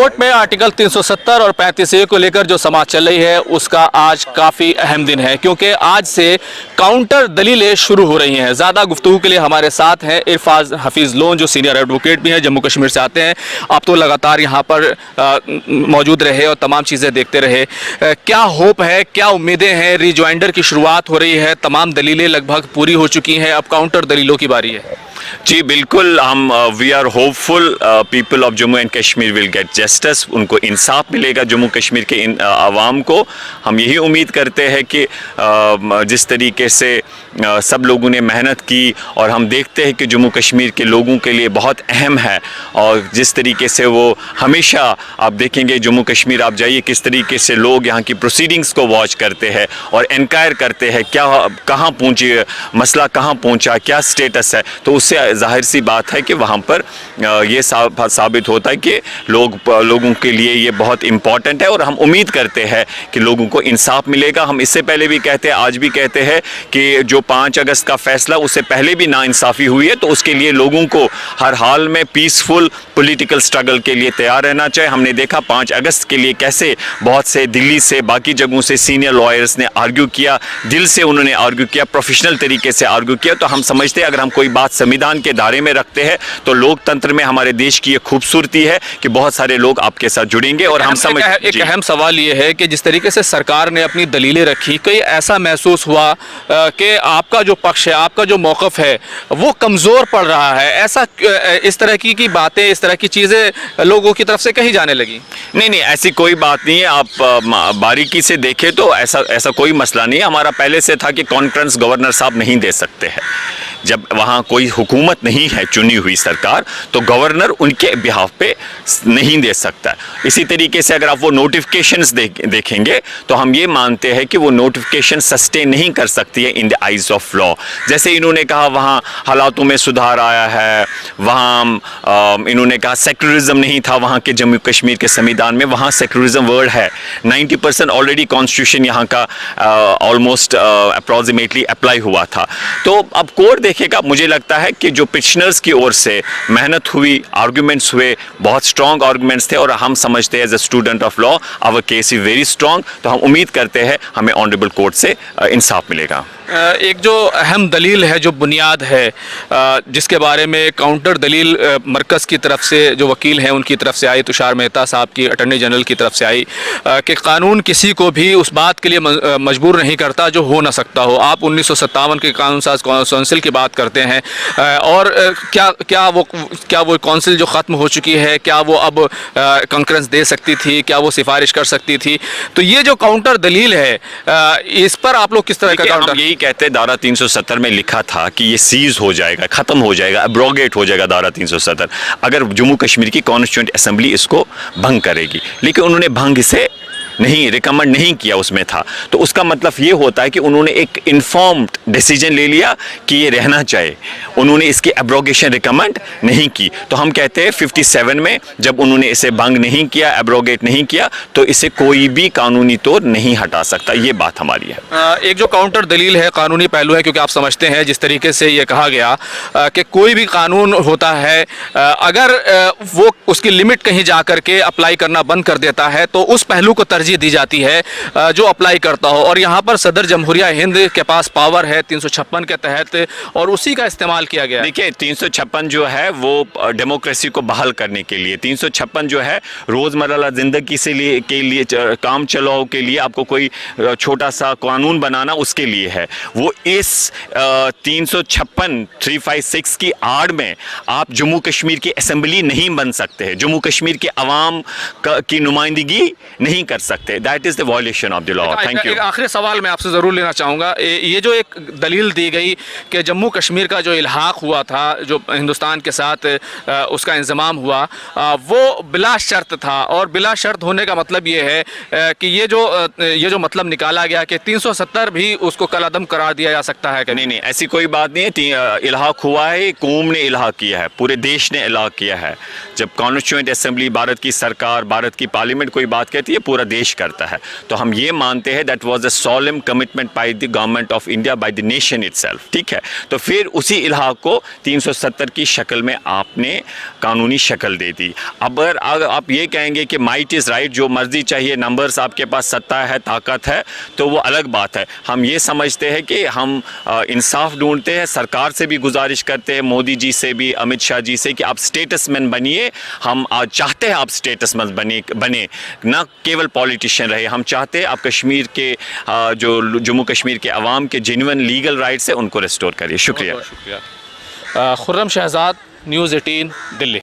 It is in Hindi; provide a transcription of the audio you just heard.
कोर्ट में आर्टिकल 370 और 35A को लेकर जो समाज चल रही है उसका आज काफ़ी अहम दिन है, क्योंकि आज से काउंटर दलीलें शुरू हो रही हैं। ज़्यादा गुफ्तगू के लिए हमारे साथ हैं इरफाज हफीज़ लोन, जो सीनियर एडवोकेट भी हैं, जम्मू कश्मीर से आते हैं। आप तो लगातार यहाँ पर मौजूद रहे और तमाम चीज़ें देखते रहे। क्या होप है, क्या उम्मीदें हैं? रिज्वाइंडर की शुरुआत हो रही है, तमाम दलीलें लगभग पूरी हो चुकी हैं, अब काउंटर दलीलों की बारी है। जी बिल्कुल, हम we are hopeful people of Jammu and Kashmir will get justice. उनको इंसाफ मिलेगा जम्मू कश्मीर के आवाम को। हम यही उम्मीद करते हैं कि जिस तरीके से सब लोगों ने मेहनत की और हम देखते हैं कि जम्मू कश्मीर के लोगों के लिए बहुत अहम है, और जिस तरीके से वो हमेशा, आप देखेंगे जम्मू कश्मीर आप जाइए किस तरीके से लोग यहाँ की प्रोसीडिंग्स को वॉच करते हैं और इंक्वायर करते हैं क्या कहाँ पहुँची, मसला कहाँ पहुँचा, क्या स्टेटस है। तो उससे जाहिर सी बात है कि वहाँ पर ये साबित होता है कि लोगों के लिए ये बहुत इम्पॉर्टेंट है, और हम उम्मीद करते हैं कि लोगों को इंसाफ मिलेगा। हम इससे पहले भी कहते हैं, आज भी कहते हैं कि जो 5 अगस्त का फैसला, उससे पहले भी नाइंसाफ़ी हुई है, तो उसके लिए लोगों को हर हाल में पीसफुल पॉलिटिकल स्ट्रगल के लिए तैयार रहना चाहिए। हमने देखा 5 अगस्त के लिए कैसे बहुत से दिल्ली से, बाकी जगहों से सीनियर लॉयर्स ने आर्ग्यू किया, दिल से उन्होंने आर्ग्यू किया, प्रोफेशनल तरीके से आर्ग्यू किया। तो हम समझते हैं अगर हम कोई बात संविधान के दायरे में रखते हैं तो लोकतंत्र में हमारे देश की ये खूबसूरती है कि बहुत सारे लोग आपके साथ जुड़ेंगे। और हम समझ एक अहम सवाल ये है कि जिस तरीके से सरकार ने अपनी दलीलें रखी, कई ऐसा महसूस हुआ कि आपका जो पक्ष है, आपका जो मौक़िफ़ है वो कमज़ोर पड़ रहा है। ऐसा इस तरह की बातें, इस तरह की चीज़ें लोगों की तरफ से कही जाने लगी। नहीं, ऐसी कोई बात नहीं है। आप बारीकी से देखें तो ऐसा कोई मसला नहीं है। हमारा पहले से था कि कॉन्फ्रेंस गवर्नर साहब नहीं दे सकते हैं। जब वहाँ कोई हुकूमत नहीं है, चुनी हुई सरकार, तो गवर्नर उनके बिहाफ पे नहीं दे सकता। इसी तरीके से अगर आप वो नोटिफिकेशंस देखेंगे तो हम ये मानते हैं कि वो नोटिफिकेशन सस्टेन नहीं कर सकती है in the eyes of law. जैसे इन्होंने कहा वहाँ हालातों में सुधार आया है, वहाँ इन्होंने कहा सेक्युलरिज्म नहीं था वहाँ के जम्मू कश्मीर के संविधान में, वहाँ सेक्युलरिज्म वर्ड है। 90% ऑलरेडी कॉन्स्टिट्यूशन यहाँ का ऑलमोस्ट अप्रॉक्सीमेटली अप्लाई हुआ था। तो अब कोर्ट देखेगा। मुझे लगता है कि जो पिटिशनर्स की ओर से मेहनत हुई, आर्गुमेंट्स हुए, बहुत स्ट्रॉन्ग आर्गुमेंट्स थे, और हम समझते हैं as a student of law our case is very strong. तो हम उम्मीद करते हैं हमें ऑनरेबल कोर्ट से इंसाफ मिलेगा। एक जो अहम दलील है, जो बुनियाद है, जिसके बारे में काउंटर दलील मरकज़ की तरफ से जो वकील हैं उनकी तरफ से आई, तुषार मेहता साहब की, अटॉर्नी जनरल की तरफ से आई कि कानून किसी को भी उस बात के लिए मजबूर नहीं करता जो हो ना सकता हो। आप 1957 के कानून साज कौंसिल की बात करते हैं, और क्या वो कौंसिल जो ख़त्म हो चुकी है, क्या वो अब कंकरेंस दे सकती थी, क्या वो सिफारिश कर सकती थी? तो ये जो काउंटर दलील है, इस पर आप लोग किस तरह का काउंटर कहते हैं? धारा 370 में लिखा था कि ये सीज हो जाएगा, खत्म हो जाएगा, एब्रोगेट हो जाएगा धारा 370 अगर जम्मू कश्मीर की कॉन्स्टिट्यूएंट असेंबली इसको भंग करेगी। लेकिन उन्होंने भंग से नहीं रिकमेंड नहीं किया, उसमें था। तो उसका मतलब ये होता है कि उन्होंने एक इन्फॉर्म्ड डिसीजन ले लिया कि ये रहना चाहिए, उन्होंने इसकी एब्रोगेशन रिकमेंड नहीं की। तो हम कहते हैं 57 में जब उन्होंने इसे भंग नहीं किया, एब्रोगेट नहीं किया, तो इसे कोई भी कानूनी तौर नहीं हटा सकता। ये बात हमारी है। एक जो काउंटर दलील है, कानूनी पहलू है, क्योंकि आप समझते हैं जिस तरीके से ये कहा गया कि कोई भी कानून होता है, अगर वो उसकी लिमिट कहीं जा कर के अप्लाई करना बंद कर देता है तो उस पहलू को तरजीह दी जाती है जो अप्लाई करता हो। और यहाँ पर सदर जमहूरिया हिंद के पास पावर है 356 के तहत, और उसी का इस्तेमाल किया गया। देखिए 356 जो है वो डेमोक्रेसी को बहाल करने के लिए, 356 जो है रोज़मर्रा ज़िंदगी के लिए काम चलाओ के लिए, आपको कोई छोटा सा कानून बनाना उसके लिए है। वो इस 356 की आड़ में आप जम्मू कश्मीर की असेंबली नहीं बन सकते हैं, जम्मू कश्मीर के अवाम की नुमाइंदगी नहीं कर सकते। That is the violation of the law. Thank you. एक आखिरी सवाल मैं आपसे ज़रूर लेना चाहूँगा। ये जो एक दलील दी गई कि जम्मू कश्मीर का जो इल्हाक हुआ था, जो हिंदुस्तान के साथ उसका इंज़माम हुआ, वो बिला शर्त था, और बिला शर्त होने का मतलब ये है कि ये जो मतलब निकाला गया कि 370 भी उसको कलअदम करार दिया जा सकता है कि नहीं, ऐसी कोई बात नहीं है। इल्हाक हुआ है, कौम ने इल्हाक किया है, पूरे देश ने इल्हाक किया है। जब कॉन्स्टिट्यूएंट असेंबली, भारत की सरकार, भारत की पार्लियामेंट कोई बात कहती है, पूरा पेश करता है। तो हम ये मानते हैं that was a solemn commitment by the government of India, by the nation itself, ठीक है। तो फिर उसी इलाहा को 370 की शक्ल में आपने कानूनी शक्ल दे दी। अब अगर आप ये कहेंगे कि माइट इज़ राइट, जो मर्जी चाहिए, नंबर्स आपके पास, सत्ता है, ताकत है, तो वो अलग बात है। हम ये समझते हैं कि हम इंसाफ ढूंढते हैं, सरकार से भी गुजारिश करते हैं, मोदी जी से भी, अमित शाह जी से, कि आप स्टेटसमैन बनिए। हम चाहते हैं आप स्टेटसमैन बने, ना केवल पॉलिटिशियन रहे। हम चाहते हैं आप कश्मीर के जो जम्मू कश्मीर के अवाम के जेन्युइन लीगल राइट्स है उनको रिस्टोर करिए। शुक्रिया। बहुत शुक्रिया। खुर्रम शहजाद, न्यूज़ 18 दिल्ली।